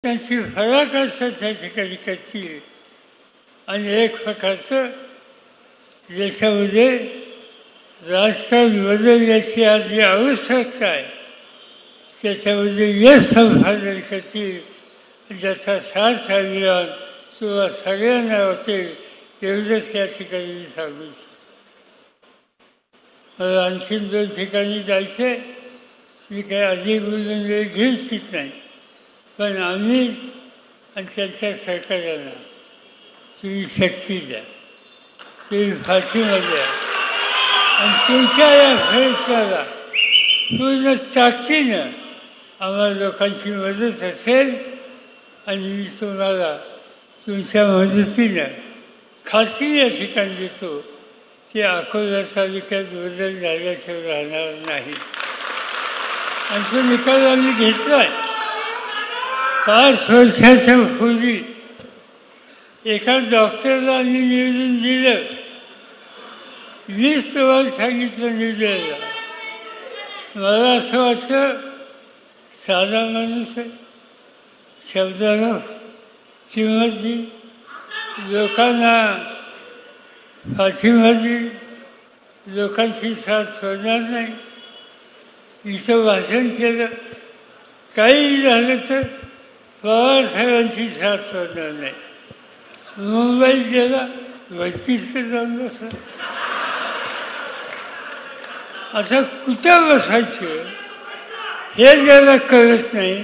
त्यांची फरक असतात त्या ठिकाणी करतील आणि एक प्रकारचं देशामध्ये राजकारण बदलण्याची आज जी आवश्यकता आहे त्याच्यामध्ये यश संपादन करतील ज्याचा सार्थ अभिमान किंवा सगळ्यांना होतील एवढंच या ठिकाणी मी सांगू इच्छितो. मला आणखीन 2 ठिकाणी जायचं मी काही अधिक बोलून वेळ घेऊ इच्छित नाही, पण आम्ही आणि त्यांच्या सरकारांना तुम्ही शक्ती द्या, तुम्ही फाशीला द्या आणि तुमच्या या प्रयत्नाला पूर्ण ताकदीनं आम्हाला लोकांची मदत असेल आणि मी तुम्हाला तुमच्या मदतीनं खात्री या ठिकाणी देतो की अकोला तालुक्यात बदल झाल्याशिवाय राहणार नाही. आणि तो निकाल आम्ही घेतला आहे. 5 वर्षाच्या पूर्वी एका डॉक्टरला आम्ही निवेदन दिलं. 20 तुम्हाला सांगितलं निवेदनाला. मला असं वाटतं साधा माणूस आहे, शब्दाला किंमत दिली, लोकांना पाठिंबा दिली, लोकांची साथ सोडणार नाही. इथं भाषण केलं, काही झालं तर पवारसाहेबांची साथ सोडणार नाही. मुंबईत गेला, वस्तीचं जाऊन बसला. आता कुठं बसायचं हे ज्याला कळत नाही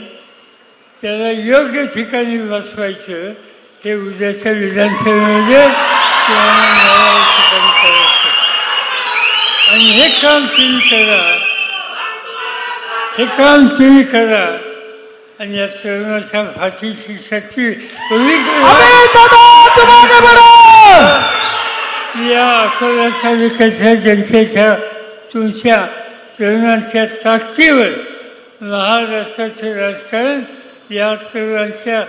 त्याला योग्य ठिकाणी बसवायचं हे उद्याच्या विधानसभेमध्ये ठिकाणी करायचं. आणि हे काम तुम्ही करा, हे काम तुम्ही करा आणि या तरुणाच्या फाशीची शक्ती या अकोला तालुक्याच्या जनतेच्या तुमच्या तरुणांच्या ताकदीवर महाराष्ट्राचं राजकारण या तरुणांच्या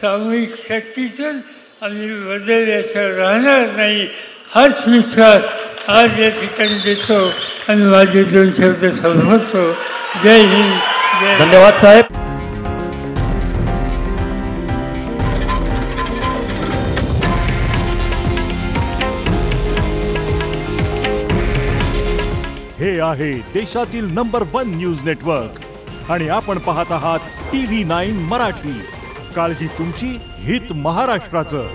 सामूहिक शक्तीतून आम्ही बदलल्याचं राहणार नाही हाच विश्वास आज या ठिकाणी देतो आणि माझे 2 शब्द संपवतो. जय हिंद, जय. धन्यवाद साहेब. हे आहे देशातील नंबर 1 न्यूज नेटवर्क आणि आपण पाहत आहात TV9 मराठी. काळजी तुमची, हित महाराष्ट्राचं.